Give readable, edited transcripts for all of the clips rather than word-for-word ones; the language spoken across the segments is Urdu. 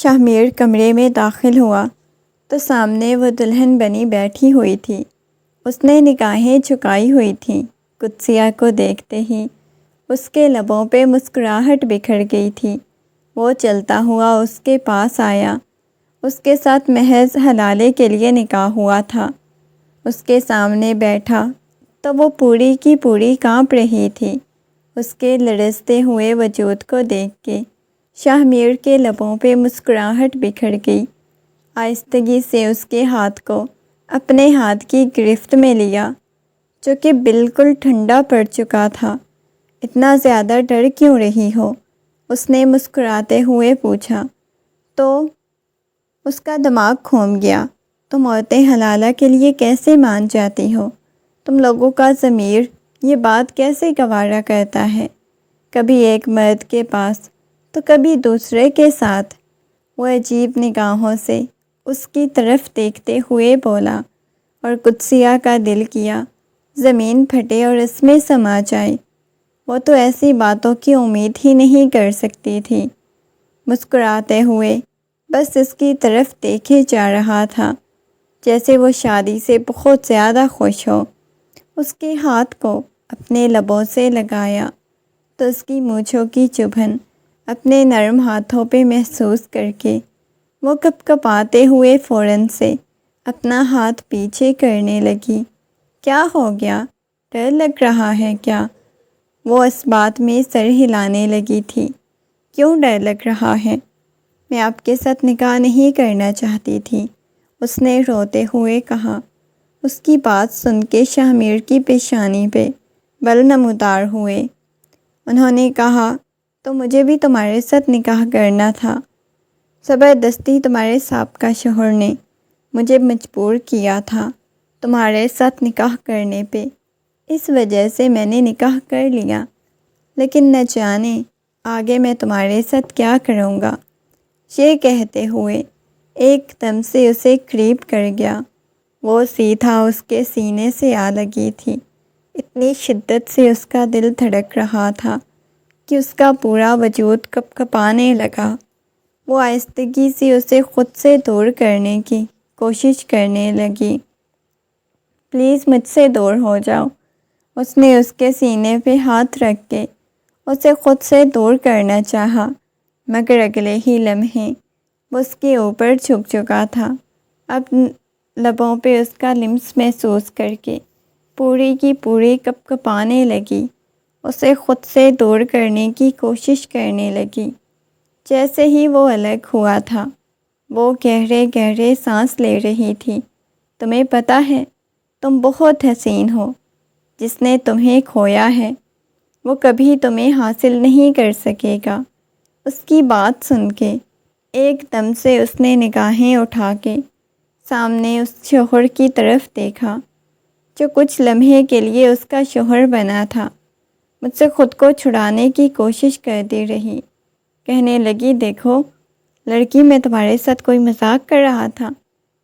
شاہمیر کمرے میں داخل ہوا تو سامنے وہ دلہن بنی بیٹھی ہوئی تھی۔ اس نے نگاہیں جھکائی ہوئی تھیں۔ قدسیہ کو دیکھتے ہی اس کے لبوں پہ مسکراہٹ بکھر گئی تھی۔ وہ چلتا ہوا اس کے پاس آیا۔ اس کے ساتھ محض حلالے کے لیے نکاح ہوا تھا۔ اس کے سامنے بیٹھا تو وہ پوری کی پوری کانپ رہی تھی۔ اس کے لرزتے ہوئے وجود کو دیکھ کے شاہمیر کے لبوں پہ مسکراہٹ بکھر گئی۔ آہستگی سے اس کے ہاتھ کو اپنے ہاتھ کی گرفت میں لیا جو کہ بالکل ٹھنڈا پڑ چکا تھا۔ اتنا زیادہ ڈر کیوں رہی ہو؟ اس نے مسکراتے ہوئے پوچھا۔ تو اس کا دماغ گھوم گیا۔ تم عورتیں حلالہ کے لیے کیسے مان جاتی ہو؟ تم لوگوں کا ضمیر یہ بات کیسے گوارا کرتا ہے؟ کبھی ایک مرد کے پاس تو کبھی دوسرے کے ساتھ۔ وہ عجیب نگاہوں سے اس کی طرف دیکھتے ہوئے بولا اور قدسیہ کا دل کیا زمین پھٹے اور اس میں سما جائے۔ وہ تو ایسی باتوں کی امید ہی نہیں کر سکتی تھی۔ مسکراتے ہوئے بس اس کی طرف دیکھے جا رہا تھا جیسے وہ شادی سے بہت زیادہ خوش ہو۔ اس کے ہاتھ کو اپنے لبوں سے لگایا تو اس کی مونچھوں کی چبھن اپنے نرم ہاتھوں پہ محسوس کر کے وہ کپ کپاتے ہوئے فوراً سے اپنا ہاتھ پیچھے کرنے لگی۔ کیا ہو گیا؟ ڈر لگ رہا ہے کیا؟ وہ اس بات میں سر ہلانے لگی تھی۔ کیوں ڈر لگ رہا ہے؟ میں آپ کے ساتھ نکاح نہیں کرنا چاہتی تھی، اس نے روتے ہوئے کہا۔ اس کی بات سن کے شاہمیر کی پیشانی پہ بل نمودار ہوئے۔ انہوں نے کہا تو مجھے بھی تمہارے ساتھ نکاح کرنا تھا۔ زبردستی تمہارے سابقہ شوہر نے مجھے مجبور کیا تھا تمہارے ساتھ نکاح کرنے پہ، اس وجہ سے میں نے نکاح کر لیا، لیکن نہ جانے آگے میں تمہارے ساتھ کیا کروں گا۔ یہ کہتے ہوئے ایک دم سے اسے قریب کر گیا۔ وہ سیدھا اس کے سینے سے آ لگی تھی۔ اتنی شدت سے اس کا دل دھڑک رہا تھا کہ اس کا پورا وجود کپ کپانے لگا۔ وہ آہستگی سے اسے خود سے دور کرنے کی کوشش کرنے لگی۔ پلیز مجھ سے دور ہو جاؤ۔ اس نے اس کے سینے پہ ہاتھ رکھ کے اسے خود سے دور کرنا چاہا، مگر اگلے ہی لمحے وہ اس کے اوپر جھک چکا تھا۔ اب لبوں پہ اس کا لمس محسوس کر کے پوری کی پوری کپ کپانے لگی، اسے خود سے دور کرنے کی کوشش کرنے لگی۔ جیسے ہی وہ الگ ہوا تھا وہ گہرے گہرے سانس لے رہی تھی۔ تمہیں پتہ ہے تم بہت حسین ہو، جس نے تمہیں کھویا ہے وہ کبھی تمہیں حاصل نہیں کر سکے گا۔ اس کی بات سن کے ایک دم سے اس نے نگاہیں اٹھا کے سامنے اس شوہر کی طرف دیکھا جو کچھ لمحے کے لیے اس کا شوہر بنا تھا۔ مجھ سے خود کو چھڑانے کی کوشش کرتی رہی، کہنے لگی دیکھو لڑکی، میں تمہارے ساتھ کوئی مذاق کر رہا تھا۔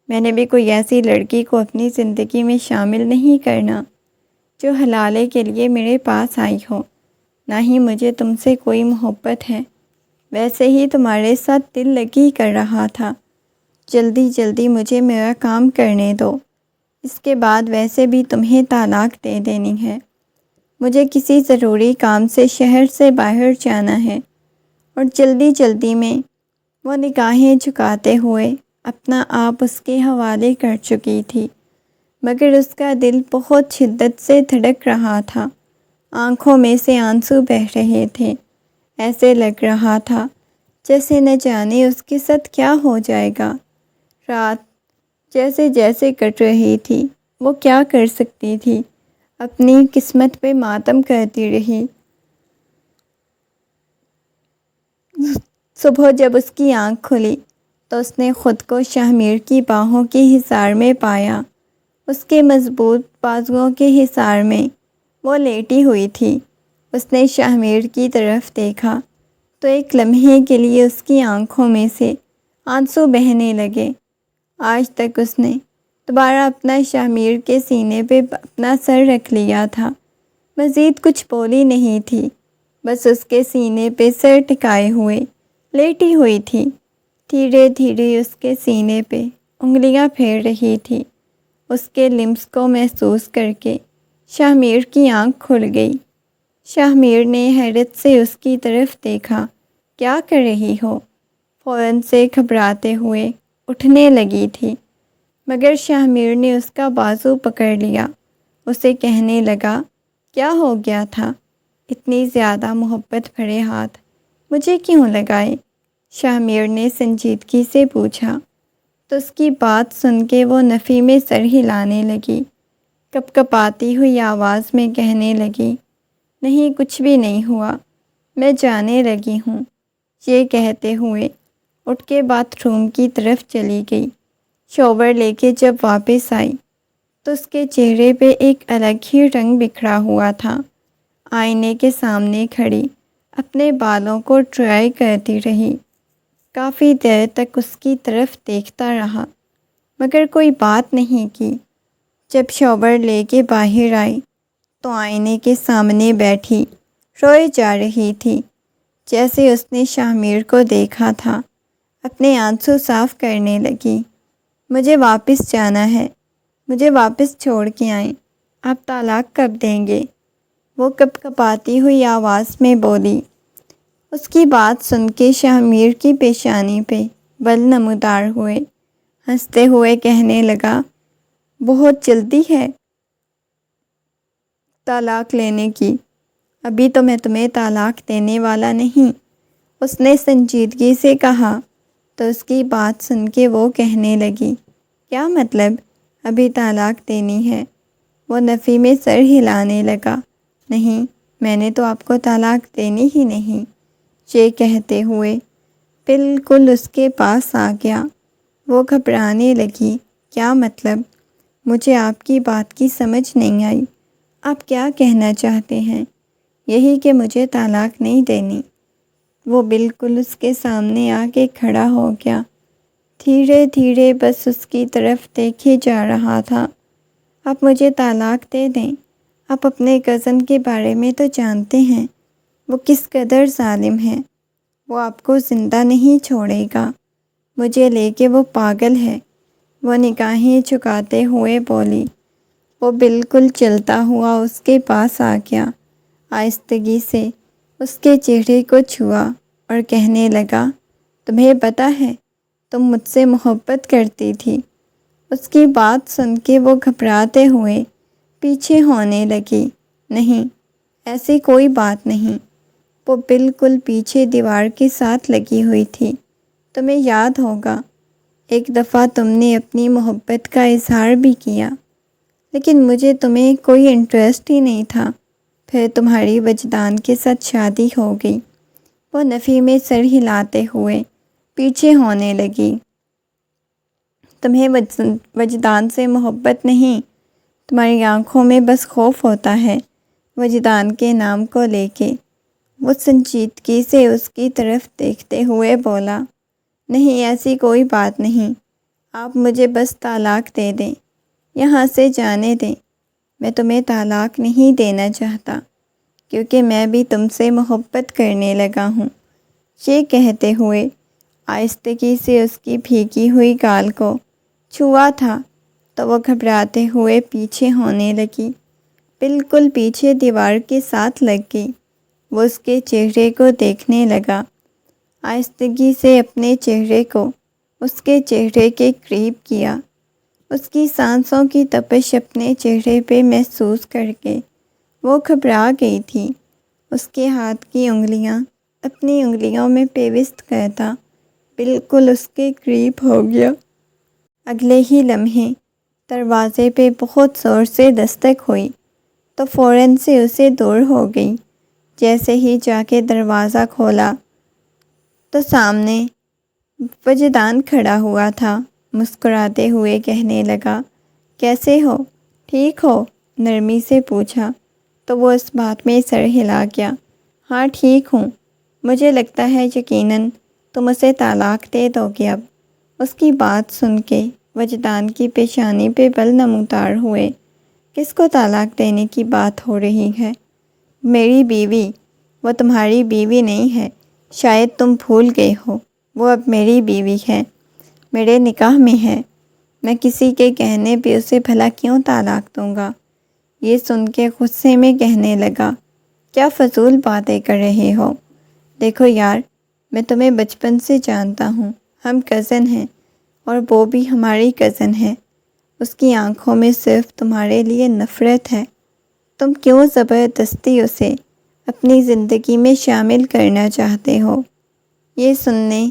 میں نے بھی کوئی ایسی لڑکی کو اپنی زندگی میں شامل نہیں کرنا جو حلالے کے لیے میرے پاس آئی ہو، نہ ہی مجھے تم سے کوئی محبت ہے۔ ویسے ہی تمہارے ساتھ دل لگی کر رہا تھا۔ جلدی جلدی مجھے میرا کام کرنے دو، اس کے بعد ویسے بھی تمہیں طلاق دے دینی ہے۔ مجھے کسی ضروری کام سے شہر سے باہر جانا ہے۔ اور جلدی جلدی میں وہ نگاہیں جھکاتے ہوئے اپنا آپ اس کے حوالے کر چکی تھی، مگر اس کا دل بہت شدت سے دھڑک رہا تھا۔ آنکھوں میں سے آنسو بہہ رہے تھے۔ ایسے لگ رہا تھا جیسے نہ جانے اس کے ساتھ کیا ہو جائے گا۔ رات جیسے جیسے کٹ رہی تھی وہ کیا کر سکتی تھی؟ اپنی قسمت پہ ماتم کرتی رہی۔ صبح جب اس کی آنکھ کھلی تو اس نے خود کو شاہمیر کی باہوں کے حصار میں پایا۔ اس کے مضبوط بازوؤں کے حصار میں وہ لیٹی ہوئی تھی۔ اس نے شاہمیر کی طرف دیکھا تو ایک لمحے کے لیے اس کی آنکھوں میں سے آنسو بہنے لگے۔ آج تک اس نے دوبارہ اپنا شاہمیر کے سینے پہ اپنا سر رکھ لیا تھا، مزید کچھ بولی نہیں تھی، بس اس کے سینے پہ سر ٹکائے ہوئے لیٹی ہوئی تھی۔ دھیرے دھیرے اس کے سینے پہ انگلیاں پھیر رہی تھی۔ اس کے لمس کو محسوس کر کے شاہ میر کی آنکھ کھل گئی۔ شاہ میر نے حیرت سے اس کی طرف دیکھا۔ کیا کر رہی ہو؟ فوراً سے گھبراتے ہوئے اٹھنے لگی تھی، مگر شاہ میر نے اس کا بازو پکڑ لیا۔ اسے کہنے لگا، کیا ہو گیا تھا؟ اتنی زیادہ محبت بھرے ہاتھ مجھے کیوں لگائے؟ شاہ میر نے سنجیدگی سے پوچھا۔ تو اس کی بات سن کے وہ نفی میں سر ہلانے لگی، کپ کپاتی ہوئی آواز میں کہنے لگی، نہیں کچھ بھی نہیں ہوا، میں جانے لگی ہوں۔ یہ کہتے ہوئے اٹھ کے باتھ روم کی طرف چلی گئی۔ شاور لے کے جب واپس آئی تو اس کے چہرے پہ ایک الگ ہی رنگ بکھرا ہوا تھا۔ آئینے کے سامنے کھڑی اپنے بالوں کو ٹرائی کرتی رہی۔ کافی دیر تک اس کی طرف دیکھتا رہا، مگر کوئی بات نہیں کی۔ جب شاور لے کے باہر آئی تو آئینے کے سامنے بیٹھی روئے جا رہی تھی۔ جیسے اس نے شاہ میر کو دیکھا تھا، اپنے آنسو صاف کرنے لگی۔ مجھے واپس جانا ہے، مجھے واپس چھوڑ کے آئیں، آپ طلاق کب دیں گے؟ وہ کپ کپاتی ہوئی آواز میں بولی۔ اس کی بات سن کے شاہ میر کی پیشانی پہ بل نمودار ہوئے، ہنستے ہوئے کہنے لگا، بہت جلدی ہے طلاق لینے کی، ابھی تو میں تمہیں طلاق دینے والا نہیں، اس نے سنجیدگی سے کہا۔ تو اس کی بات سن کے وہ کہنے لگی، کیا مطلب ابھی طلاق دینی ہے؟ وہ نفی میں سر ہلانے لگا، نہیں میں نے تو آپ کو طلاق دینی ہی نہیں۔ یہ کہتے ہوئے بالکل اس کے پاس آ گیا۔ وہ گھبرانے لگی، کیا مطلب؟ مجھے آپ کی بات کی سمجھ نہیں آئی، آپ کیا کہنا چاہتے ہیں؟ یہی کہ مجھے طلاق نہیں دینی۔ وہ بالکل اس کے سامنے آ کے کھڑا ہو گیا، دھیرے دھیرے بس اس کی طرف دیکھے جا رہا تھا۔ آپ مجھے طلاق دے دیں، آپ اپنے کزن کے بارے میں تو جانتے ہیں، وہ کس قدر ظالم ہے، وہ آپ کو زندہ نہیں چھوڑے گا، مجھے لے کے وہ پاگل ہے۔ وہ نگاہیں جھکاتے ہوئے بولی۔ وہ بالکل چلتا ہوا اس کے پاس آ گیا، آہستگی سے اس کے چہرے کو چھوا اور کہنے لگا، تمہیں پتہ ہے تم مجھ سے محبت کرتی تھی۔ اس کی بات سن کے وہ گھبراتے ہوئے پیچھے ہونے لگی، نہیں ایسی کوئی بات نہیں۔ وہ بالکل پیچھے دیوار کے ساتھ لگی ہوئی تھی۔ تمہیں یاد ہوگا ایک دفعہ تم نے اپنی محبت کا اظہار بھی کیا، لیکن مجھے تمہیں کوئی انٹرسٹ ہی نہیں تھا، پھر تمہاری وجدان کے ساتھ شادی ہو گئی۔ وہ نفی میں سر ہلاتے ہوئے پیچھے ہونے لگی، تمہیں وجدان سے محبت نہیں، تمہاری آنکھوں میں بس خوف ہوتا ہے وجدان کے نام کو لے کے۔ وہ سنجیدگی سے اس کی طرف دیکھتے ہوئے بولا، نہیں ایسی کوئی بات نہیں، آپ مجھے بس طلاق دے دیں، یہاں سے جانے دیں۔ میں تمہیں طلاق نہیں دینا چاہتا، کیونکہ میں بھی تم سے محبت کرنے لگا ہوں۔ یہ کہتے ہوئے آہستگی سے اس کی بھیگی ہوئی گال کو چھوا تھا تو وہ گھبراتے ہوئے پیچھے ہونے لگی، بالکل پیچھے دیوار کے ساتھ لگ گئی۔ وہ اس کے چہرے کو دیکھنے لگا، آہستگی سے اپنے چہرے کو اس کے چہرے کے قریب کیا، اس کی سانسوں کی تپش اپنے چہرے پہ محسوس کر کے وہ گھبرا گئی تھی۔ اس کے ہاتھ کی انگلیاں اپنی انگلیوں میں پیوست کرتا بالکل اس کے قریب ہو گیا۔ اگلے ہی لمحے دروازے پہ بہت زور سے دستک ہوئی تو فوراً سے اسے دور ہو گئی۔ جیسے ہی جا کے دروازہ کھولا تو سامنے وجدان کھڑا ہوا تھا، مسکراتے ہوئے کہنے لگا، کیسے ہو؟ ٹھیک ہو؟ نرمی سے پوچھا تو وہ اس بات میں سر ہلا گیا، ہاں ٹھیک ہوں، مجھے لگتا ہے یقیناً تم اسے طلاق دے دو گے اب۔ اس کی بات سن کے وجدان کی پیشانی پہ بل نمودار ہوئے، کس کو طلاق دینے کی بات ہو رہی ہے؟ میری بیوی، وہ تمہاری بیوی نہیں ہے، شاید تم بھول گئے ہو، وہ اب میری بیوی ہے، میرے نکاح میں ہے، میں کسی کے کہنے پہ اسے بھلا کیوں طلاق دوں گا؟ یہ سن کے غصے میں کہنے لگا، کیا فضول باتیں کر رہے ہو؟ دیکھو یار، میں تمہیں بچپن سے جانتا ہوں، ہم کزن ہیں، اور وہ بھی ہماری کزن ہے۔ اس کی آنکھوں میں صرف تمہارے لیے نفرت ہے۔ تم کیوں زبردستی اسے اپنی زندگی میں شامل کرنا چاہتے ہو؟ یہ سننے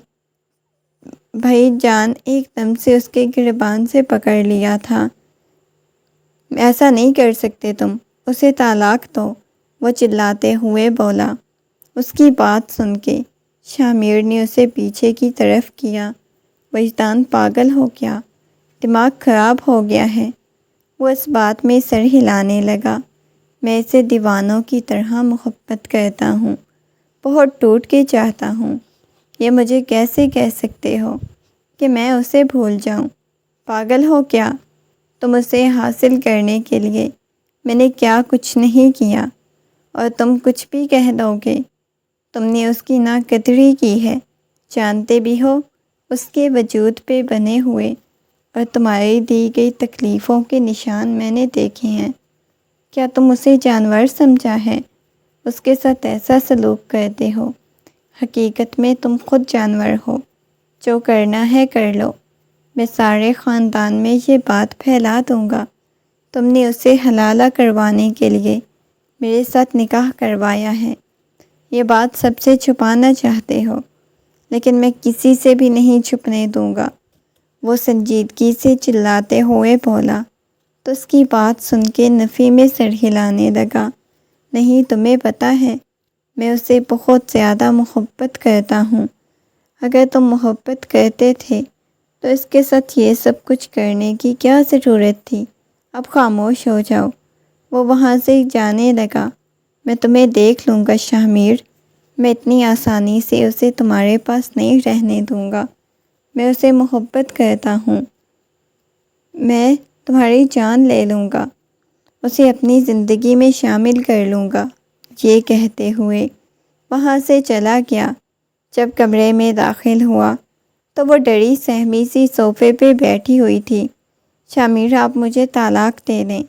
بھائی جان ایک دم سے اس کے گریبان سے پکڑ لیا تھا۔ ایسا نہیں کر سکتے تم، اسے طلاق دو، وہ چلاتے ہوئے بولا۔ اس کی بات سن کے شامیر نے اسے پیچھے کی طرف کیا۔ وجدان پاگل ہو گیا، دماغ خراب ہو گیا ہے۔ وہ اس بات میں سر ہلانے لگا۔ میں اسے دیوانوں کی طرح محبت کرتا ہوں، بہت ٹوٹ کے چاہتا ہوں۔ یہ مجھے کیسے کہہ سکتے ہو کہ میں اسے بھول جاؤں؟ پاگل ہو کیا؟ تم اسے حاصل کرنے کے لیے میں نے کیا کچھ نہیں کیا، اور تم کچھ بھی کہہ دو گے۔ تم نے اس کی ناقدری کی ہے، جانتے بھی ہو اس کے وجود پہ بنے ہوئے اور تمہاری دی گئی تکلیفوں کے نشان میں نے دیکھے ہیں۔ کیا تم اسے جانور سمجھا ہے؟ اس کے ساتھ ایسا سلوک کرتے ہو؟ حقیقت میں تم خود جانور ہو۔ جو کرنا ہے کر لو، میں سارے خاندان میں یہ بات پھیلا دوں گا۔ تم نے اسے حلالہ کروانے کے لیے میرے ساتھ نکاح کروایا ہے۔ یہ بات سب سے چھپانا چاہتے ہو، لیکن میں کسی سے بھی نہیں چھپنے دوں گا۔ وہ سنجیدگی سے چلاتے ہوئے بولا تو اس کی بات سن کے نفی میں سر ہلانے لگا۔ نہیں، تمہیں پتہ ہے میں اسے بہت زیادہ محبت کرتا ہوں۔ اگر تم محبت کرتے تھے تو اس کے ساتھ یہ سب کچھ کرنے کی کیا ضرورت تھی؟ اب خاموش ہو جاؤ۔ وہ وہاں سے جانے لگا۔ میں تمہیں دیکھ لوں گا شامیر، میں اتنی آسانی سے اسے تمہارے پاس نہیں رہنے دوں گا۔ میں اسے محبت کرتا ہوں، میں تمہاری جان لے لوں گا، اسے اپنی زندگی میں شامل کر لوں گا۔ یہ کہتے ہوئے وہاں سے چلا گیا۔ جب کمرے میں داخل ہوا تو وہ ڈری سہمی سی صوفے پہ بیٹھی ہوئی تھی۔ شامیر، آپ مجھے طلاق دے دیں،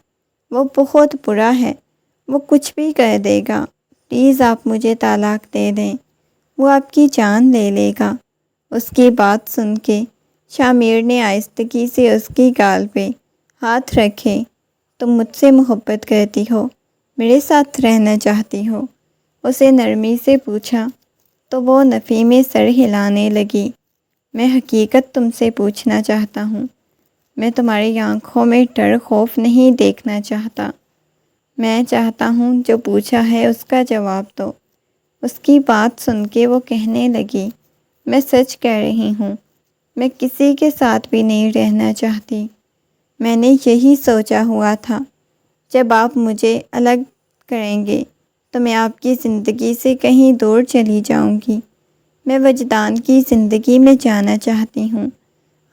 وہ بہت برا ہے، وہ کچھ بھی کر دے گا، پلیز آپ مجھے طلاق دے دیں، وہ آپ کی جان لے لے گا۔ اس کی بات سن کے شامیر نے آہستگی سے اس کی گال پہ ہاتھ رکھے۔ تم مجھ سے محبت کرتی ہو، میرے ساتھ رہنا چاہتی ہو؟ اسے نرمی سے پوچھا تو وہ نفی میں سر ہلانے لگی۔ میں حقیقت تم سے پوچھنا چاہتا ہوں، میں تمہاری آنکھوں میں ڈر خوف نہیں دیکھنا چاہتا۔ میں چاہتا ہوں جو پوچھا ہے اس کا جواب دو۔ اس کی بات سن کے وہ کہنے لگی، میں سچ کہہ رہی ہوں، میں کسی کے ساتھ بھی نہیں رہنا چاہتی۔ میں نے یہی سوچا ہوا تھا، جب آپ مجھے الگ کریں گے تو میں آپ کی زندگی سے کہیں دور چلی جاؤں گی۔ میں وجدان کی زندگی میں جانا چاہتی ہوں،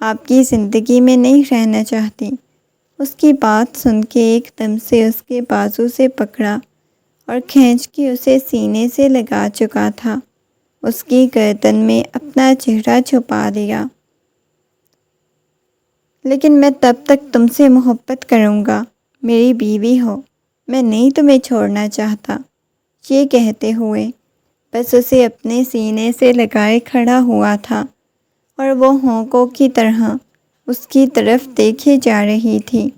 آپ کی زندگی میں نہیں رہنا چاہتی۔ اس کی بات سن کے ایک دم سے اس کے بازو سے پکڑا اور کھینچ کے اسے سینے سے لگا چکا تھا۔ اس کی گردن میں اپنا چہرہ چھپا دیا۔ لیکن میں تب تک تم سے محبت کروں گا، میری بیوی ہو، میں نہیں تمہیں چھوڑنا چاہتا۔ یہ کہتے ہوئے بس اسے اپنے سینے سے لگائے کھڑا ہوا تھا، اور وہ ہونکوں کی طرح اس کی طرف دیکھے جا رہی تھی۔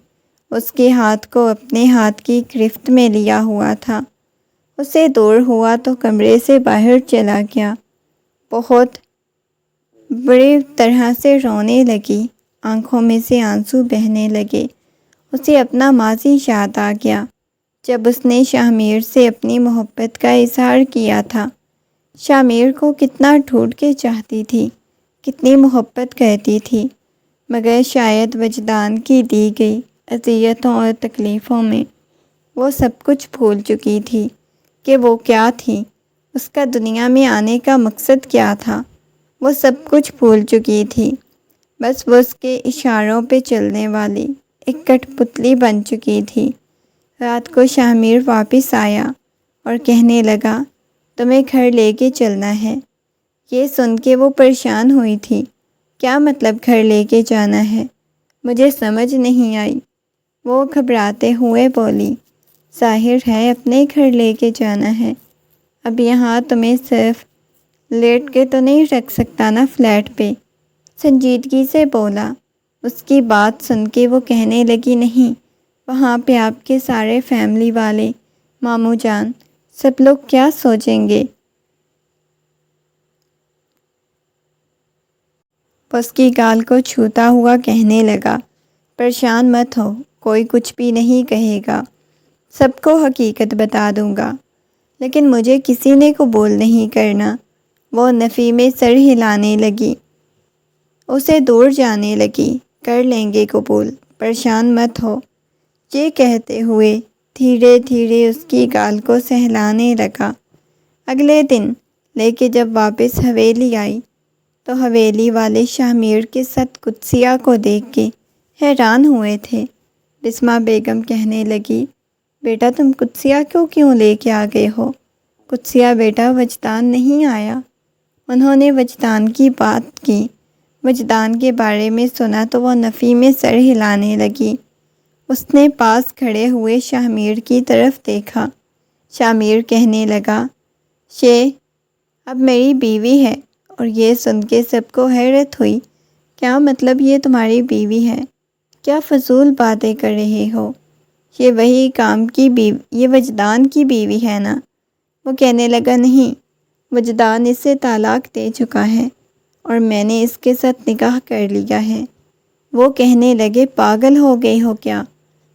اس کے ہاتھ کو اپنے ہاتھ کی گرفت میں لیا ہوا تھا۔ اسے دور ہوا تو کمرے سے باہر چلا گیا۔ بہت بری طرح سے رونے لگی، آنکھوں میں سے آنسو بہنے لگے۔ اسے اپنا ماضی یاد آ گیا، جب اس نے شامیر سے اپنی محبت کا اظہار کیا تھا۔ شامیر کو کتنا ڈھونڈ کے چاہتی تھی، کتنی محبت کرتی تھی، مگر شاید وجدان کی دی گئی اذیتوں اور تکلیفوں میں وہ سب کچھ بھول چکی تھی کہ وہ کیا تھی، اس کا دنیا میں آنے کا مقصد کیا تھا۔ وہ سب کچھ بھول چکی تھی، بس وہ اس کے اشاروں پہ چلنے والی ایک کٹ پتلی بن چکی تھی۔ رات کو شامیر واپس آیا اور کہنے لگا، تمہیں گھر لے کے چلنا ہے، یہ سن کے وہ پریشان ہوئی تھی۔ کیا مطلب گھر لے کے جانا ہے؟ مجھے سمجھ نہیں آئی۔ وہ گھبراتے ہوئے بولی، ظاہر ہے اپنے گھر لے کے جانا ہے۔ اب یہاں تمہیں صرف لیٹ کے تو نہیں رکھ سکتا نا فلیٹ پہ، سنجیدگی سے بولا۔ اس کی بات سن کے وہ کہنے لگی، نہیں، وہاں پہ آپ کے سارے فیملی والے، ماموں جان، سب لوگ کیا سوچیں گے؟ اس کی گال کو چھوتا ہوا کہنے لگا، پریشان مت ہو، کوئی کچھ بھی نہیں کہے گا، سب کو حقیقت بتا دوں گا، لیکن مجھے کسی نے قبول نہیں کرنا۔ وہ نفی میں سر ہلانے لگی، اسے دور جانے لگی، کر لیں گے قبول، پریشان مت ہو۔ یہ کہتے ہوئے دھیرے دھیرے اس کی گال کو سہلانے لگا۔ اگلے دن لے کے جب واپس حویلی آئی تو حویلی والے شاہ کے ساتھ قدسیہ کو دیکھ کے حیران ہوئے تھے۔ بسمہ بیگم کہنے لگی، بیٹا تم قدسیہ کو کیوں لے کے آ گئے ہو؟ قدسیہ بیٹا وجدان نہیں آیا۔ انہوں نے وجدان کی بات کی، وجدان کے بارے میں سنا تو وہ نفی میں سر ہلانے لگی۔ اس نے پاس کھڑے ہوئے شاہ کی طرف دیکھا۔ شاہ کہنے لگا، اب میری بیوی ہے۔ اور یہ سن کے سب کو حیرت ہوئی، کیا مطلب یہ تمہاری بیوی ہے؟ کیا فضول باتیں کر رہے ہو؟ یہ وہی کام کی بیوی، یہ وجدان کی بیوی ہے نا؟ وہ کہنے لگا، نہیں، وجدان اس سے طلاق دے چکا ہے اور میں نے اس کے ساتھ نکاح کر لیا ہے۔ وہ کہنے لگے، پاگل ہو گئے ہو کیا؟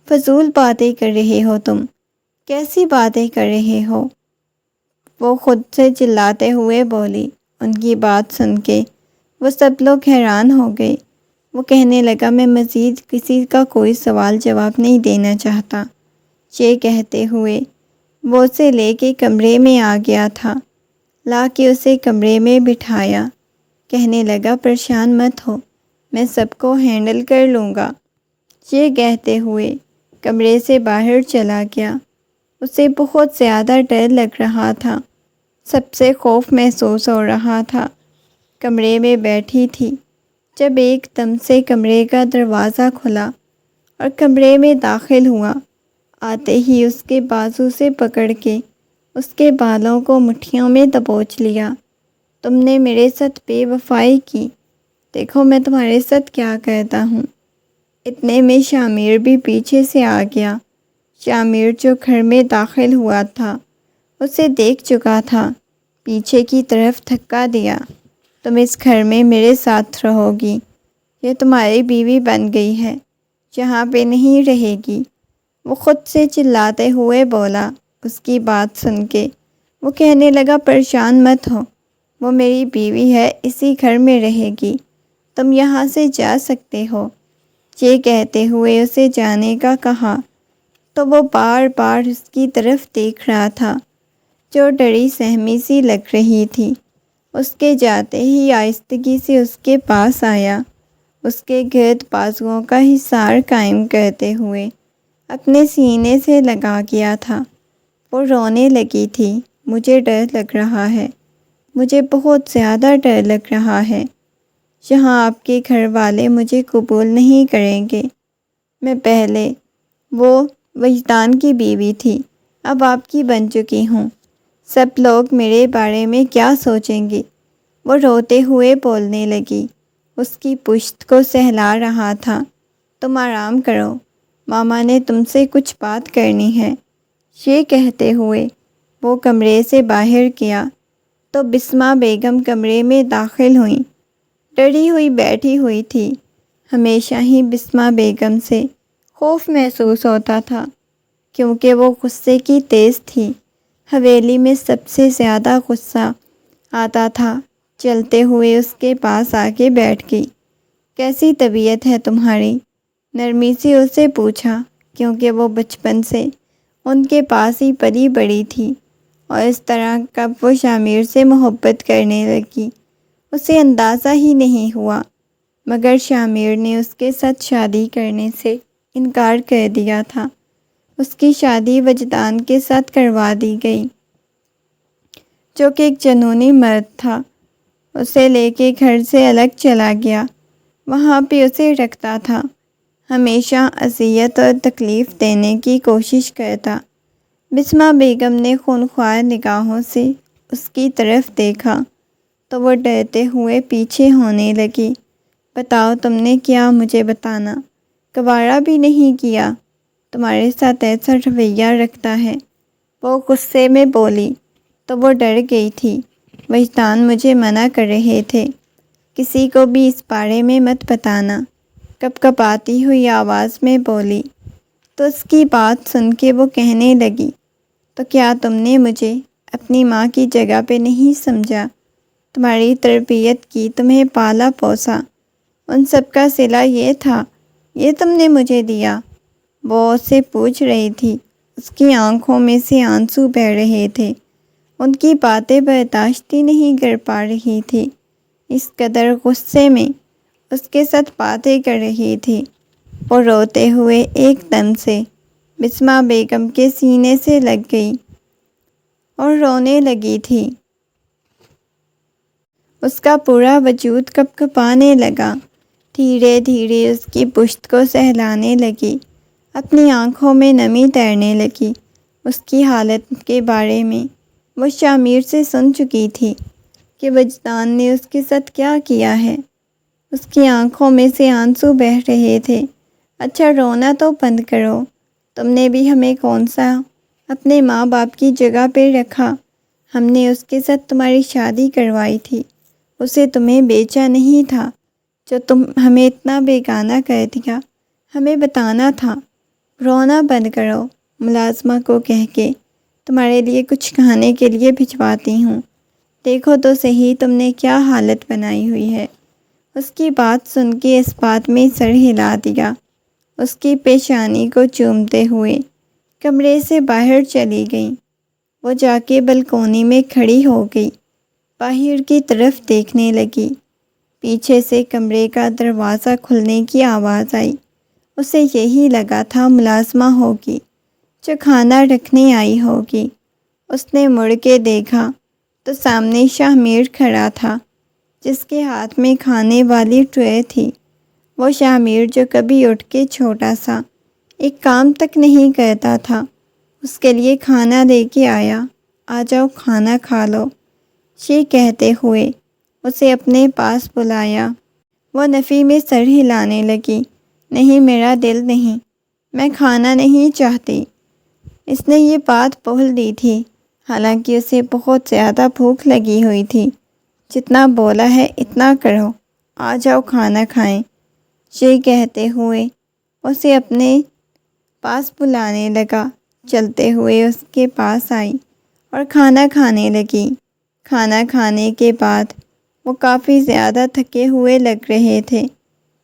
فضول باتیں کر رہے ہو تم، کیسی باتیں کر رہے ہو؟ وہ خود سے چلاتے ہوئے بولی۔ ان کی بات سن کے وہ سب لوگ حیران ہو گئے۔ وہ کہنے لگا، میں مزید کسی کا کوئی سوال جواب نہیں دینا چاہتا۔ یہ کہتے ہوئے وہ اسے لے کے کمرے میں آ گیا تھا، لا کے اسے کمرے میں بٹھایا، کہنے لگا، پریشان مت ہو، میں سب کو ہینڈل کر لوں گا۔ یہ کہتے ہوئے کمرے سے باہر چلا گیا۔ اسے بہت زیادہ ڈر لگ رہا تھا، سب سے خوف محسوس ہو رہا تھا۔ کمرے میں بیٹھی تھی جب ایک دم سے کمرے کا دروازہ کھلا اور کمرے میں داخل ہوا۔ آتے ہی اس کے بازو سے پکڑ کے اس کے بالوں کو مٹھیوں میں دبوچ لیا۔ تم نے میرے ساتھ بے وفائی کی، دیکھو میں تمہارے ساتھ کیا کرتا ہوں۔ اتنے میں شاہ بھی پیچھے سے آ گیا۔ شاہ جو گھر میں داخل ہوا تھا اسے دیکھ چکا تھا، پیچھے کی طرف دھکا دیا، تم اس گھر میں میرے ساتھ رہو گی، یہ تمہاری بیوی بن گئی ہے، یہاں پہ نہیں رہے گی۔ وہ خود سے چلاتے ہوئے بولا۔ اس کی بات سن کے وہ کہنے لگا، پریشان مت ہو، وہ میری بیوی ہے، اسی گھر میں رہے گی، تم یہاں سے جا سکتے ہو۔ یہ کہتے ہوئے اسے جانے کا کہا تو وہ بار بار اس کی طرف دیکھ رہا تھا، جو ڈری سہمی سی لگ رہی تھی۔ اس کے جاتے ہی آہستگی سے اس کے پاس آیا، اس کے گرد بازوؤں کا حصار قائم کرتے ہوئے اپنے سینے سے لگا گیا تھا۔ وہ رونے لگی تھی، مجھے ڈر لگ رہا ہے، مجھے بہت زیادہ ڈر لگ رہا ہے، یہاں آپ کے گھر والے مجھے قبول نہیں کریں گے۔ میں پہلے وہ وجدان کی بیوی تھی، اب آپ کی بن چکی ہوں، سب لوگ میرے بارے میں کیا سوچیں گے؟ وہ روتے ہوئے بولنے لگی، اس کی پشت کو سہلا رہا تھا، تم آرام کرو، ماما نے تم سے کچھ بات کرنی ہے۔ یہ کہتے ہوئے وہ کمرے سے باہر گیا تو بسمہ بیگم کمرے میں داخل ہوئیں۔ ڈری ہوئی بیٹھی ہوئی تھی۔ ہمیشہ ہی بسمہ بیگم سے خوف محسوس ہوتا تھا کیونکہ وہ غصے کی تیز تھی۔ حویلی میں سب سے زیادہ غصہ آتا تھا۔ چلتے ہوئے اس کے پاس آ کے بیٹھ گئی۔ کیسی طبیعت ہے تمہاری؟ نرمی سے اسے پوچھا، کیونکہ وہ بچپن سے ان کے پاس ہی پلی بڑی تھی اور اس طرح کب وہ شاہ سے محبت کرنے لگی اسے اندازہ ہی نہیں ہوا، مگر شاہ نے اس کے ساتھ شادی کرنے سے انکار کر دیا تھا۔ اس کی شادی وجدان کے ساتھ کروا دی گئی، جو کہ ایک جنونی مرد تھا۔ اسے لے کے گھر سے الگ چلا گیا، وہاں پہ اسے رکھتا تھا، ہمیشہ اذیت اور تکلیف دینے کی کوشش کرتا۔ بسمہ بیگم نے خونخوار نگاہوں سے اس کی طرف دیکھا تو وہ ڈرتے ہوئے پیچھے ہونے لگی۔ بتاؤ تم نے کیا مجھے بتانا گوارا بھی نہیں کیا، تمہارے ساتھ ایسا رویہ رکھتا ہے؟ وہ غصے میں بولی تو وہ ڈر گئی تھی۔ وجدان مجھے منع کر رہے تھے، کسی کو بھی اس بارے میں مت بتانا، کپکپاتی ہوئی آواز میں بولی۔ تو اس کی بات سن کے وہ کہنے لگی، تو کیا تم نے مجھے اپنی ماں کی جگہ پہ نہیں سمجھا؟ تمہاری تربیت کی، تمہیں پالا پوسا، ان سب کا صلہ یہ تھا، یہ تم نے مجھے دیا؟ وہ اس سے پوچھ رہی تھی، اس کی آنکھوں میں سے آنسو بہہ رہے تھے، ان کی باتیں برداشت ہی نہیں کر پا رہی تھی، اس قدر غصے میں اس کے ساتھ باتیں کر رہی تھی۔ وہ روتے ہوئے ایک دم سے بسمہ بیگم کے سینے سے لگ گئی اور رونے لگی تھی۔ اس کا پورا وجود کپکپانے لگا، دھیرے دھیرے اس کی پشت کو سہلانے لگی، اپنی آنکھوں میں نمی تیرنے لگی۔ اس کی حالت کے بارے میں وہ شامیر سے سن چکی تھی کہ وجدان نے اس کے ساتھ کیا کیا ہے۔ اس کی آنکھوں میں سے آنسو بہہ رہے تھے۔ اچھا رونا تو بند کرو، تم نے بھی ہمیں کون سا اپنے ماں باپ کی جگہ پہ رکھا؟ ہم نے اس کے ساتھ تمہاری شادی کروائی تھی، اسے تمہیں بیچا نہیں تھا، جو تم ہمیں اتنا بیگانہ کر دیا، ہمیں بتانا تھا۔ رونا بند کرو، ملازمہ کو کہہ کے تمہارے لیے کچھ کھانے کے لیے بھجواتی ہوں، دیکھو تو صحیح تم نے کیا حالت بنائی ہوئی ہے۔ اس کی بات سن کے اس بات میں سر ہلا دیا، اس کی پیشانی کو چومتے ہوئے کمرے سے باہر چلی گئی۔ وہ جا کے بلکونی میں کھڑی ہو گئی، باہر کی طرف دیکھنے لگی۔ پیچھے سے کمرے کا دروازہ کھلنے کی آواز آئی، اسے یہی لگا تھا ملازمہ ہوگی جو کھانا رکھنے آئی ہوگی۔ اس نے مڑ کے دیکھا تو سامنے شاہ کھڑا تھا، جس کے ہاتھ میں کھانے والی ٹرے تھی۔ وہ شاہ جو کبھی اٹھ کے چھوٹا سا ایک کام تک نہیں کرتا تھا، اس کے لیے کھانا لے کے آیا۔ آ جاؤ کھانا کھا لو، یہ کہتے ہوئے اسے اپنے پاس بلایا۔ وہ نفی میں سر ہلانے لگی، نہیں میرا دل نہیں، میں کھانا نہیں چاہتی۔ اس نے یہ بات بول دی تھی، حالانکہ اسے بہت زیادہ بھوک لگی ہوئی تھی۔ جتنا بولا ہے اتنا کرو، آ جاؤ کھانا کھائیں، یہ کہتے ہوئے اسے اپنے پاس بلانے لگا۔ چلتے ہوئے اس کے پاس آئی اور کھانا کھانے لگی۔ کھانا کھانے کے بعد وہ کافی زیادہ تھکے ہوئے لگ رہے تھے۔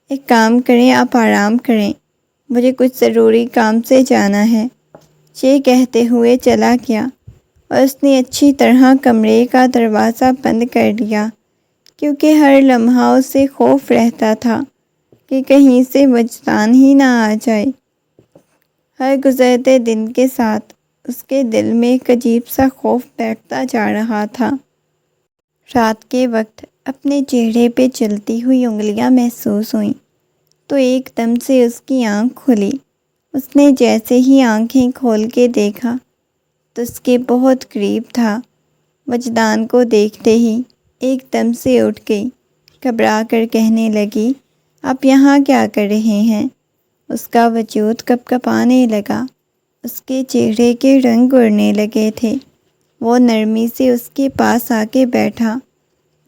ایک کام کریں، آپ آرام کریں، مجھے کچھ ضروری کام سے جانا ہے، یہ کہتے ہوئے چلا گیا اور اس نے اچھی طرح کمرے کا دروازہ بند کر دیا، کیونکہ ہر لمحہ اسے خوف رہتا تھا کہ کہیں سے وجدان ہی نہ آ جائے۔ ہر گزرتے دن کے ساتھ اس کے دل میں ایک عجیب سا خوف بیٹھتا جا رہا تھا۔ رات کے وقت اپنے چہرے پہ چلتی ہوئی انگلیاں محسوس ہوئیں تو ایک دم سے اس کی آنکھ کھلی۔ اس نے جیسے ہی آنکھیں کھول کے دیکھا تو اس کے بہت قریب تھا۔ وجدان کو دیکھتے ہی ایک دم سے اٹھ گئی، گھبرا کر کہنے لگی، آپ یہاں کیا کر رہے ہیں؟ اس کا وجود کپکپانے لگا، اس کے چہرے کے رنگ اڑنے لگے تھے۔ وہ نرمی سے اس کے پاس آ کے بیٹھا،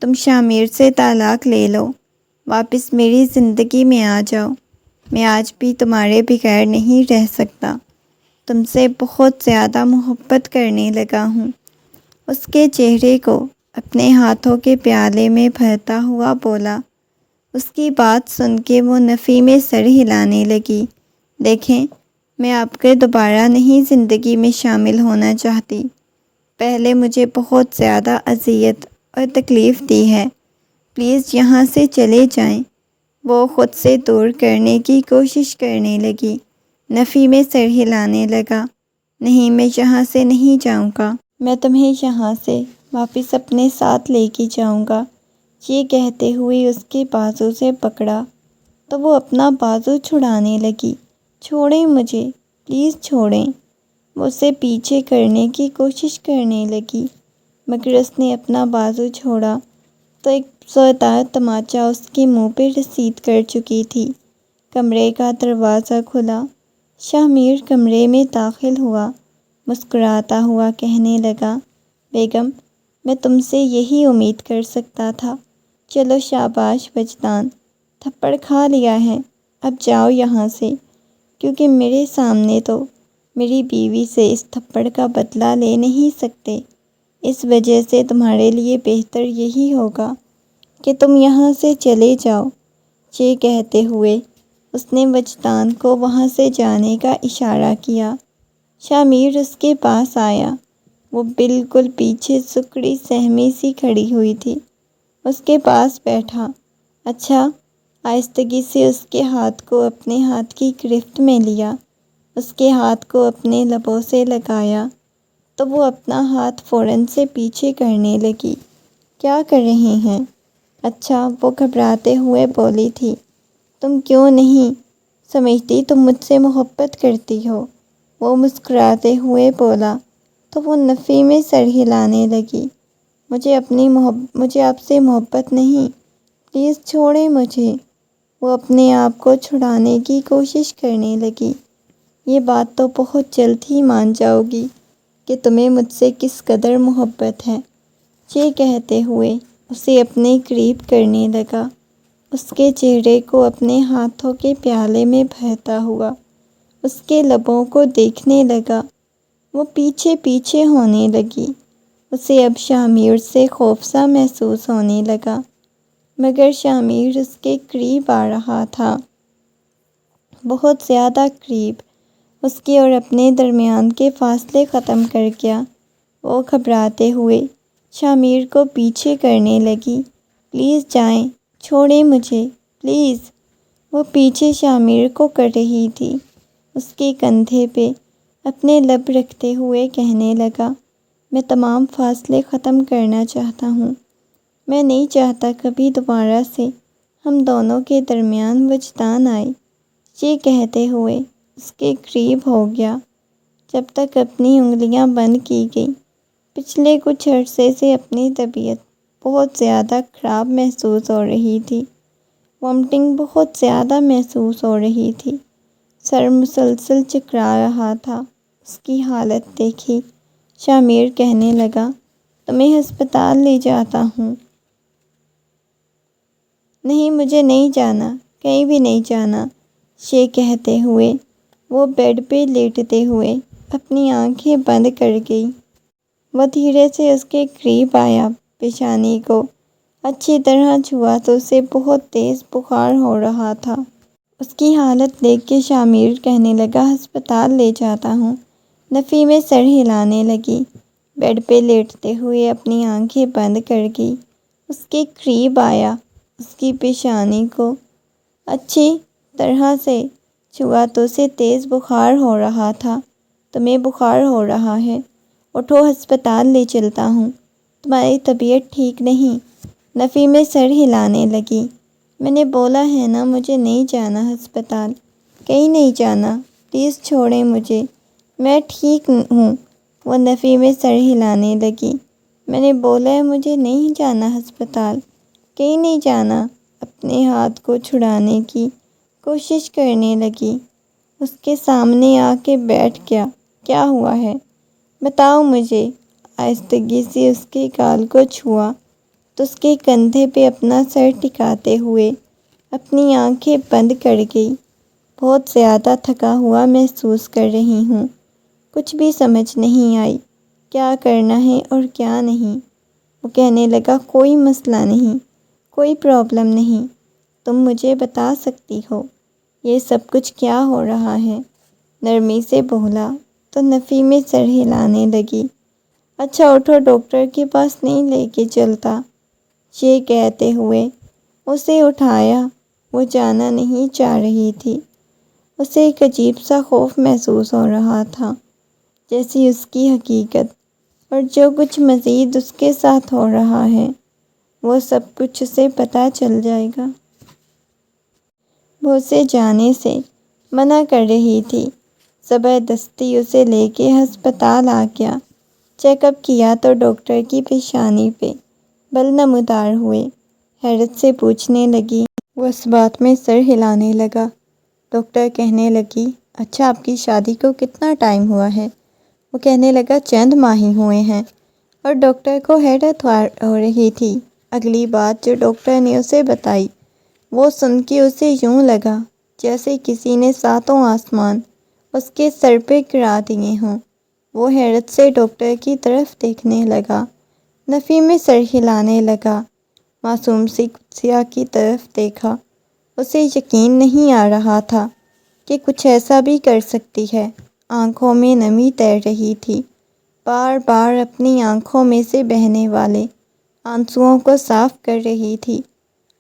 تم شامیر سے طلاق لے لو، واپس میری زندگی میں آ جاؤ، میں آج بھی تمہارے بغیر نہیں رہ سکتا، تم سے بہت زیادہ محبت کرنے لگا ہوں۔ اس کے چہرے کو اپنے ہاتھوں کے پیالے میں بھرتا ہوا بولا۔ اس کی بات سن کے وہ نفی میں سر ہلانے لگی، دیکھیں میں آپ کے دوبارہ نہیں زندگی میں شامل ہونا چاہتی، پہلے مجھے بہت زیادہ اذیت اور تکلیف دی ہے، پلیز یہاں سے چلے جائیں۔ وہ خود سے دور کرنے کی کوشش کرنے لگی، نفی میں سر ہلانے لگا، نہیں میں یہاں سے نہیں جاؤں گا، میں تمہیں یہاں سے واپس اپنے ساتھ لے کے جاؤں گا، یہ کہتے ہوئے اس کے بازو سے پکڑا تو وہ اپنا بازو چھڑانے لگی۔ چھوڑیں مجھے، پلیز چھوڑیں۔ وہ اسے پیچھے کرنے کی کوشش کرنے لگی، مگر اس نے اپنا بازو چھوڑا تو ایک زوردار تماچا اس کے منہ پہ رسید کر چکی تھی۔ کمرے کا دروازہ کھلا، شاہ میر کمرے میں داخل ہوا، مسکراتا ہوا کہنے لگا، بیگم، میں تم سے یہی امید کر سکتا تھا۔ چلو شاباش وجدان، تھپڑ کھا لیا ہے، اب جاؤ یہاں سے، کیونکہ میرے سامنے تو میری بیوی سے اس تھپڑ کا بدلہ لے نہیں سکتے۔ اس وجہ سے تمہارے لیے بہتر یہی ہوگا کہ تم یہاں سے چلے جاؤ۔ یہ کہتے ہوئے اس نے وجدان کو وہاں سے جانے کا اشارہ کیا۔ شاہ میر اس کے پاس آیا، وہ بالکل پیچھے سکڑی سہمی سی کھڑی ہوئی تھی، اس کے پاس بیٹھا۔ اچھا، آہستگی سے اس کے ہاتھ کو اپنے ہاتھ کی گرفت میں لیا، اس کے ہاتھ کو اپنے لبوں سے لگایا تو وہ اپنا ہاتھ فوراً سے پیچھے کرنے لگی۔ کیا کر رہے ہیں؟ اچھا، وہ گھبراتے ہوئے بولی تھی، تم کیوں نہیں سمجھتی تم مجھ سے محبت کرتی ہو؟ وہ مسکراتے ہوئے بولا تو وہ نفی میں سر ہلانے لگی۔ مجھے آپ سے محبت نہیں، پلیز چھوڑیں مجھے۔ وہ اپنے آپ کو چھڑانے کی کوشش کرنے لگی۔ یہ بات تو بہت جلد ہی مان جاؤ گی کہ تمہیں مجھ سے کس قدر محبت ہے۔ یہ کہتے ہوئے اسے اپنے قریب کرنے لگا، اس کے چہرے کو اپنے ہاتھوں کے پیالے میں بہتا ہوا اس کے لبوں کو دیکھنے لگا۔ وہ پیچھے پیچھے ہونے لگی، اسے اب شاہ میر سے خوف سا محسوس ہونے لگا، مگر شاہ میر اس کے قریب آ رہا تھا، بہت زیادہ قریب، اس کے اور اپنے درمیان کے فاصلے ختم کر گیا۔ وہ گھبراتے ہوئے شاہ میر کو پیچھے کرنے لگی، پلیز جائیں، چھوڑیں مجھے، پلیز۔ وہ پیچھے شاہ میر کو کر رہی تھی، اس کے کندھے پہ اپنے لب رکھتے ہوئے کہنے لگا، میں تمام فاصلے ختم کرنا چاہتا ہوں، میں نہیں چاہتا کبھی دوبارہ سے ہم دونوں کے درمیان وجدان آئے۔ یہ کہتے ہوئے اس کے قریب ہو گیا، جب تک اپنی انگلیاں بند کی گئی۔ پچھلے کچھ عرصے سے اپنی طبیعت بہت زیادہ خراب محسوس ہو رہی تھی، وامٹنگ بہت زیادہ محسوس ہو رہی تھی، سر مسلسل چکرا رہا تھا۔ اس کی حالت دیکھی شاہ میر کہنے لگا، تمہیں ہسپتال لے جاتا ہوں۔ نہیں، مجھے نہیں جانا، کہیں بھی نہیں جانا۔ یہ کہتے ہوئے وہ بیڈ پہ لیٹتے ہوئے اپنی آنکھیں بند کر گئی۔ وہ دھیرے سے اس کے قریب آیا، پیشانی کو اچھی طرح چھوا تو اسے بہت تیز بخار ہو رہا تھا۔ اس کی حالت دیکھ کے شاہ میر کہنے لگا، ہسپتال لے جاتا ہوں۔ نفی میں سر ہلانے لگی، بیڈ پہ لیٹتے ہوئے اپنی آنکھیں بند کر گئی، اس کے قریب آیا، اس کی پیشانی کو اچھی طرح سے چھوا تو اسے تیز بخار ہو رہا تھا۔ تمہیں بخار ہو رہا ہے، اٹھو، ہسپتال لے چلتا ہوں، تمہاری طبیعت ٹھیک نہیں۔ نفی میں سر ہلانے لگی، میں نے بولا ہے نا، مجھے نہیں جانا ہسپتال، کہیں نہیں جانا، پلیز چھوڑیں مجھے، میں ٹھیک ہوں۔ وہ نفی میں سر ہلانے لگی، میں نے بولا ہے مجھے نہیں جانا ہسپتال، کہیں نہیں جانا۔ اپنے ہاتھ کو چھڑانے کی کوشش کرنے لگی، اس کے سامنے آ کے بیٹھ گیا۔ کیا ہوا ہے؟ بتاؤ مجھے۔ آہستگی سے اس کے گال کو چھوا تو اس کے کندھے پہ اپنا سر ٹکاتے ہوئے اپنی آنکھیں بند کر گئی۔ بہت زیادہ تھکا ہوا محسوس کر رہی ہوں، کچھ بھی سمجھ نہیں آئی کیا کرنا ہے اور کیا نہیں۔ وہ کہنے لگا، کوئی مسئلہ نہیں، کوئی پرابلم نہیں، تم مجھے بتا سکتی ہو یہ سب کچھ کیا ہو رہا ہے؟ نرمی سے بولا تو نفی میں سر ہلانے لگی۔ اچھا اٹھو، ڈاکٹر کے پاس نہیں لے کے چلتا؟ یہ کہتے ہوئے اسے اٹھایا۔ وہ جانا نہیں چاہ رہی تھی، اسے ایک عجیب سا خوف محسوس ہو رہا تھا، جیسی اس کی حقیقت اور جو کچھ مزید اس کے ساتھ ہو رہا ہے وہ سب کچھ اسے پتہ چل جائے گا۔ وہ اسے جانے سے منع کر رہی تھی، زبردستی اسے لے کے ہسپتال آ گیا۔ چیک اپ کیا تو ڈاکٹر کی پیشانی پہ بل نمودار ہوئے۔ حیرت سے پوچھنے لگی۔ وہ اس بات میں سر ہلانے لگا۔ ڈاکٹر کہنے لگی، اچھا آپ کی شادی کو کتنا ٹائم ہوا ہے؟ وہ کہنے لگا چند ماہ ہی ہوئے ہیں، اور ڈاکٹر کو حیرت ہو رہی تھی۔ اگلی بات جو ڈاکٹر نے اسے بتائی وہ سن کے اسے یوں لگا جیسے کسی نے ساتوں آسمان اس کے سر پہ گرا دیے ہوں۔ وہ حیرت سے ڈاکٹر کی طرف دیکھنے لگا، نفی میں سر ہلانے لگا، معصوم سی قدسیہ کی طرف دیکھا۔ اسے یقین نہیں آ رہا تھا کہ کچھ ایسا بھی کر سکتی ہے۔ آنکھوں میں نمی تیر رہی تھی، بار بار اپنی آنکھوں میں سے بہنے والے آنسوؤں کو صاف کر رہی تھی۔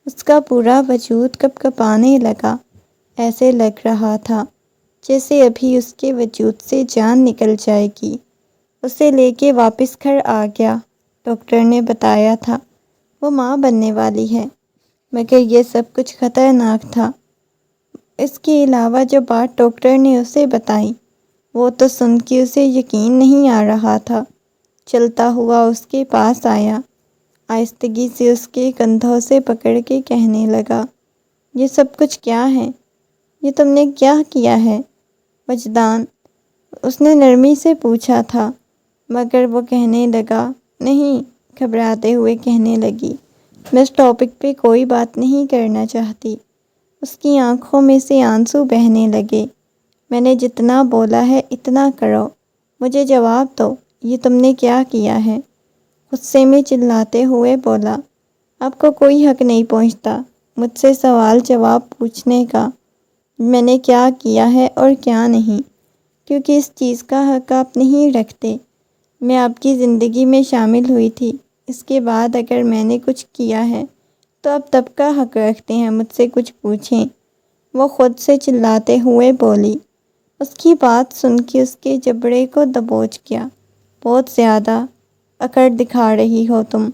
اس کا پورا وجود کپ کپانے لگا، ایسے لگ رہا تھا جیسے ابھی اس کے وجود سے جان نکل جائے گی۔ اسے لے کے واپس گھر آ گیا۔ ڈاکٹر نے بتایا تھا وہ ماں بننے والی ہے، مگر یہ سب کچھ خطرناک تھا۔ اس کے علاوہ جو بات ڈاکٹر نے اسے بتائی وہ تو سن کے اسے یقین نہیں آ رہا تھا۔ چلتا ہوا اس کے پاس آیا، آہستگی سے اس کے کندھوں سے پکڑ کے کہنے لگا، یہ سب کچھ کیا ہے؟ یہ تم نے کیا کیا ہے؟ وجدان، اس نے نرمی سے پوچھا تھا، مگر وہ کہنے لگا، نہیں، گھبراتے ہوئے کہنے لگی، میں اس ٹاپک پہ کوئی بات نہیں کرنا چاہتی۔ اس کی آنکھوں میں سے آنسو بہنے لگے۔ میں نے جتنا بولا ہے اتنا کرو، مجھے جواب دو، یہ تم نے کیا کیا ہے؟ غصے میں چلاتے ہوئے بولا، آپ کو کوئی حق نہیں پہنچتا مجھ سے سوال جواب پوچھنے کا، میں نے کیا کیا ہے اور کیا نہیں، کیونکہ اس چیز کا حق آپ نہیں رکھتے۔ میں آپ کی زندگی میں شامل ہوئی تھی، اس کے بعد اگر میں نے کچھ کیا ہے تو آپ تب کا حق رکھتے ہیں مجھ سے کچھ پوچھیں۔ وہ خود سے چلاتے ہوئے بولی۔ اس کی بات سن کے اس کے جبڑے کو دبوچ گیا۔ بہت زیادہ اکڑ دکھا رہی ہو تم،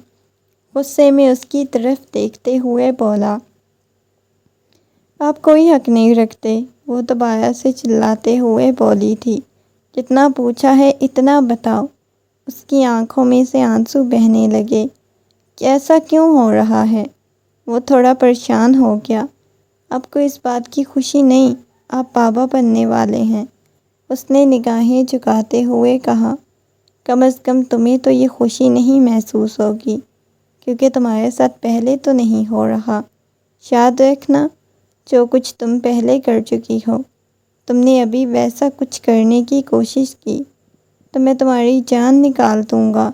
غصے میں اس کی طرف دیکھتے ہوئے بولا۔ آپ کوئی حق نہیں رکھتے، وہ دوبارہ سے چلاتے ہوئے بولی تھی۔ جتنا پوچھا ہے اتنا بتاؤ۔ اس کی آنکھوں میں سے آنسو بہنے لگے۔ کہ ایسا کیوں ہو رہا ہے؟ وہ تھوڑا پریشان ہو گیا۔ آپ کو اس بات کی خوشی نہیں، آپ بابا بننے والے ہیں، اس نے نگاہیں جھکاتے ہوئے کہا۔ کم از کم تمہیں تو یہ خوشی نہیں محسوس ہوگی، کیونکہ تمہارے ساتھ پہلے تو نہیں ہو رہا۔ یاد رکھنا، جو کچھ تم پہلے کر چکی ہو، تم نے ابھی ویسا کچھ کرنے کی کوشش کی تو میں تمہاری جان نکال دوں گا۔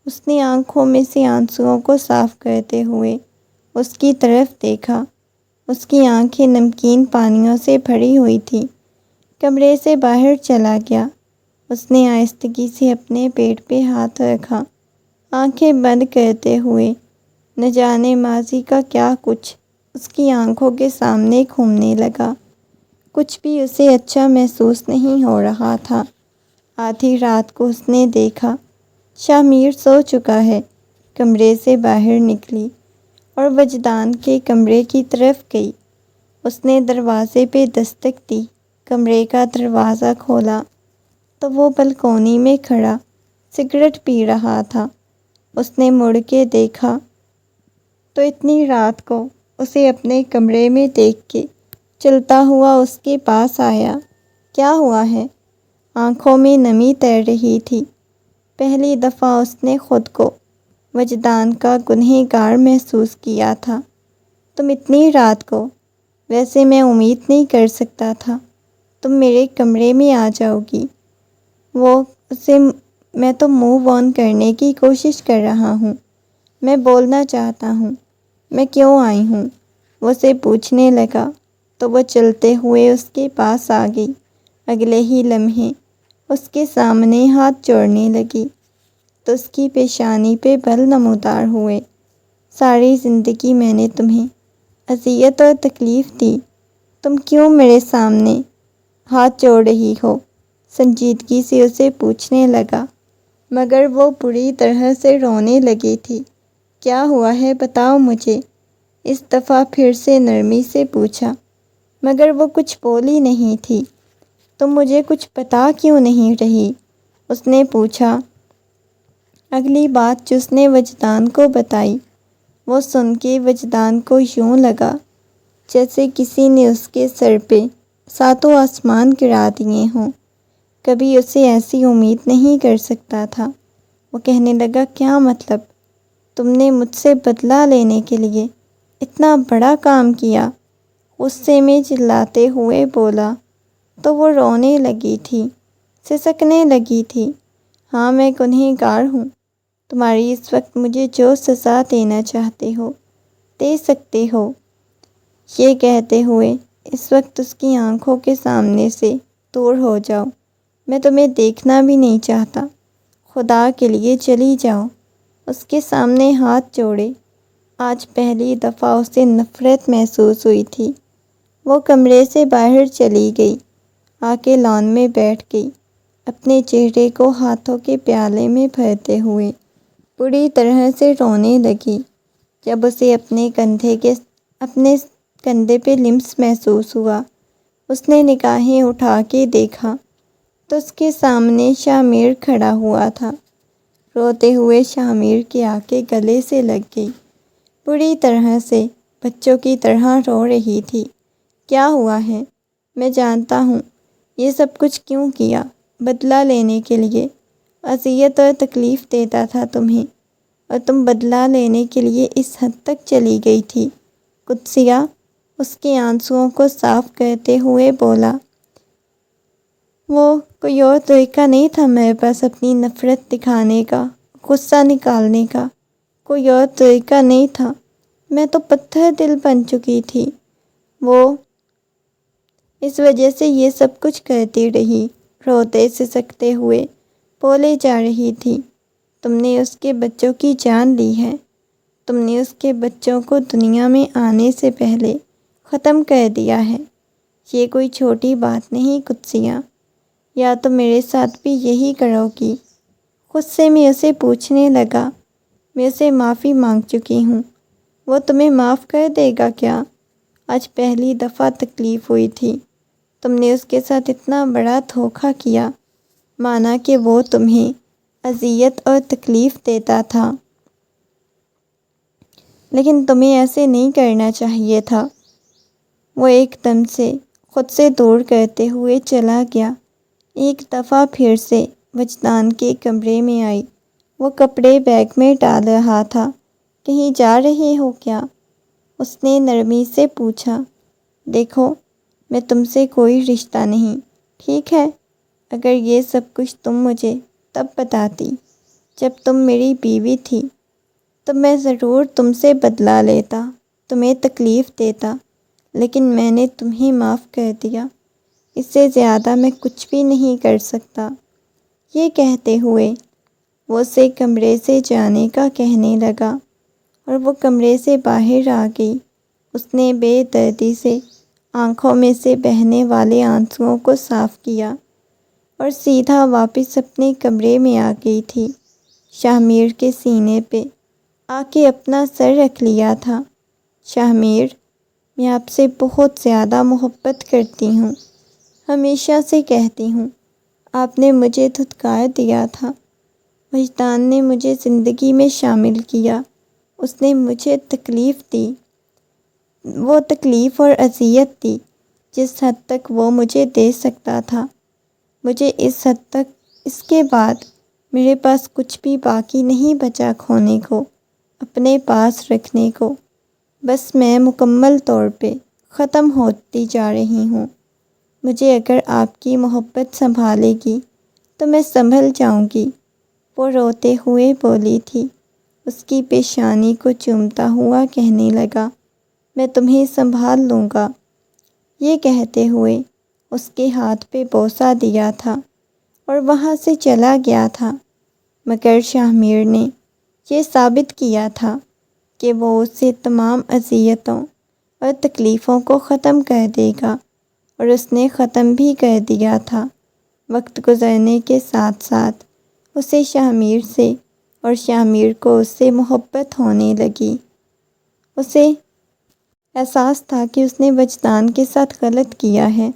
اس نے آنکھوں میں سے آنسوؤں کو صاف کرتے ہوئے اس کی طرف دیکھا۔ اس کی آنکھیں نمکین پانیوں سے بھری ہوئی تھیں۔ کمرے سے باہر چلا گیا۔ اس نے آہستگی سے اپنے پیٹ پہ ہاتھ رکھا، آنکھیں بند کرتے ہوئے۔ نہ جانے ماضی کا کیا کچھ اس کی آنکھوں کے سامنے گھومنے لگا۔ کچھ بھی اسے اچھا محسوس نہیں ہو رہا تھا۔ آدھی رات کو اس نے دیکھا شاہ میر سو چکا ہے۔ کمرے سے باہر نکلی اور وجدان کے کمرے کی طرف گئی۔ اس نے دروازے پہ دستک دی، کمرے کا دروازہ کھولا تو وہ بلکونی میں کھڑا سگریٹ پی رہا تھا۔ اس نے مڑ کے دیکھا تو اتنی رات کو اسے اپنے کمرے میں دیکھ کے چلتا ہوا اس کے پاس آیا۔ کیا ہوا ہے؟ آنکھوں میں نمی تیر رہی تھی۔ پہلی دفعہ اس نے خود کو وجدان کا گنہگار محسوس کیا تھا۔ تم اتنی رات کو؟ ویسے میں امید نہیں کر سکتا تھا تم میرے کمرے میں آ جاؤ گی۔ میں تو موو آن کرنے کی کوشش کر رہا ہوں۔ میں بولنا چاہتا ہوں میں کیوں آئی ہوں، وہ اسے پوچھنے لگا تو وہ چلتے ہوئے اس کے پاس آ گئی۔ اگلے ہی لمحے اس کے سامنے ہاتھ جوڑنے لگی تو اس کی پیشانی پہ بل نمودار ہوئے۔ ساری زندگی میں نے تمہیں اذیت اور تکلیف دی، تم کیوں میرے سامنے ہاتھ جوڑ رہی ہو؟ سنجیدگی سے اسے پوچھنے لگا، مگر وہ پوری طرح سے رونے لگی تھی۔ کیا ہوا ہے بتاؤ مجھے، اس دفعہ پھر سے نرمی سے پوچھا، مگر وہ کچھ بولی نہیں تھی۔ تم مجھے کچھ بتا کیوں نہیں رہی؟ اس نے پوچھا۔ اگلی بات جو اس نے وجدان کو بتائی، وہ سن کے وجدان کو یوں لگا جیسے کسی نے اس کے سر پہ ساتوں آسمان گرا دیے ہوں۔ کبھی اسے ایسی امید نہیں کر سکتا تھا۔ وہ کہنے لگا، کیا مطلب؟ تم نے مجھ سے بدلہ لینے کے لیے اتنا بڑا کام کیا؟ غصے میں چلاتے ہوئے بولا تو وہ رونے لگی تھی، سسکنے لگی تھی۔ ہاں، میں گنہگار ہوں۔ تمہاری اس وقت مجھے جو سزا دینا چاہتے ہو دے سکتے ہو۔ یہ کہتے ہوئے اس وقت اس کی آنکھوں کے سامنے سے دور ہو جاؤ۔ میں تمہیں دیکھنا بھی نہیں چاہتا۔ خدا کے لیے چلی جاؤ۔ اس کے سامنے ہاتھ جوڑے۔ آج پہلی دفعہ اسے نفرت محسوس ہوئی تھی۔ وہ کمرے سے باہر چلی گئی، آ کے لان میں بیٹھ گئی، اپنے چہرے کو ہاتھوں کے پیالے میں بھرتے ہوئے بری طرح سے رونے لگی۔ جب اسے اپنے کندھے پہ لمس محسوس ہوا، اس نے نگاہیں اٹھا کے دیکھا تو اس کے سامنے شامیر کھڑا ہوا تھا۔ روتے ہوئے شامیر کی آنکھیں گلے سے لگ گئی، بری طرح سے بچوں کی طرح رو رہی تھی۔ کیا ہوا ہے؟ میں جانتا ہوں یہ سب کچھ کیوں کیا، بدلہ لینے کے لیے۔ اذیت اور تکلیف دیتا تھا تمہیں، اور تم بدلہ لینے کے لیے اس حد تک چلی گئی تھی۔ قدسیہ اس کے آنسوؤں کو صاف کرتے ہوئے بولا، وہ کوئی اور طریقہ نہیں تھا میرے پاس اپنی نفرت دکھانے کا، غصہ نکالنے کا، کوئی اور طریقہ نہیں تھا۔ میں تو پتھر دل بن چکی تھی۔ وہ اس وجہ سے یہ سب کچھ کرتی رہی، روتے سسکتے ہوئے بولے جا رہی تھی۔ تم نے اس کے بچوں کی جان لی ہے۔ تم نے اس کے بچوں کو دنیا میں آنے سے پہلے ختم کر دیا ہے۔ یہ کوئی چھوٹی بات نہیں قدسیہ، یا تو میرے ساتھ بھی یہی کرو گی؟ غصے میں اسے پوچھنے لگا، میں اسے معافی مانگ چکی ہوں، وہ تمہیں معاف کر دے گا کیا؟ آج پہلی دفعہ تکلیف ہوئی تھی۔ تم نے اس کے ساتھ اتنا بڑا دھوکہ کیا، مانا کہ وہ تمہیں اذیت اور تکلیف دیتا تھا، لیکن تمہیں ایسے نہیں کرنا چاہیے تھا۔ وہ ایک دم سے خود سے دور کرتے ہوئے چلا گیا۔ ایک دفعہ پھر سے وجدان کے کمرے میں آئی۔ وہ کپڑے بیگ میں ڈال رہا تھا۔ کہیں جا رہے ہو کیا؟ اس نے نرمی سے پوچھا۔ دیکھو، میں تم سے کوئی رشتہ نہیں، ٹھیک ہے؟ اگر یہ سب کچھ تم مجھے تب بتاتی جب تم میری بیوی تھی تو میں ضرور تم سے بدلہ لیتا، تمہیں تکلیف دیتا، لیکن میں نے تمہیں معاف کر دیا۔ اس سے زیادہ میں کچھ بھی نہیں کر سکتا۔ یہ کہتے ہوئے وہ اسے کمرے سے جانے کا کہنے لگا، اور وہ کمرے سے باہر آ گئی۔ اس نے بے دردی سے آنکھوں میں سے بہنے والے آنسوؤں کو صاف کیا اور سیدھا واپس اپنے کمرے میں آ گئی تھی۔ شاہمیر کے سینے پہ آ کے اپنا سر رکھ لیا تھا۔ شاہمیر، میں آپ سے بہت زیادہ محبت کرتی ہوں، ہمیشہ سے کہتی ہوں۔ آپ نے مجھے دھتکار دیا تھا، وجدان نے مجھے زندگی میں شامل کیا، اس نے مجھے تکلیف دی، وہ تکلیف اور اذیت دی جس حد تک وہ مجھے دے سکتا تھا۔ مجھے اس حد تک، اس کے بعد میرے پاس کچھ بھی باقی نہیں بچا کھونے کو، اپنے پاس رکھنے کو۔ بس میں مکمل طور پہ ختم ہوتی جا رہی ہوں۔ مجھے اگر آپ کی محبت سنبھالے گی تو میں سنبھل جاؤں گی، وہ روتے ہوئے بولی تھی۔ اس کی پیشانی کو چومتا ہوا کہنے لگا، میں تمہیں سنبھال لوں گا۔ یہ کہتے ہوئے اس کے ہاتھ پہ بوسہ دیا تھا اور وہاں سے چلا گیا تھا، مگر شاہمیر نے یہ ثابت کیا تھا کہ وہ اسے تمام اذیتوں اور تکلیفوں کو ختم کر دے گا، اور اس نے ختم بھی کر دیا تھا۔ وقت گزرنے کے ساتھ ساتھ اسے شاہمیر سے اور شامر کو اس سے محبت ہونے لگی۔ اسے احساس تھا کہ اس نے وجدان کے ساتھ غلط کیا ہے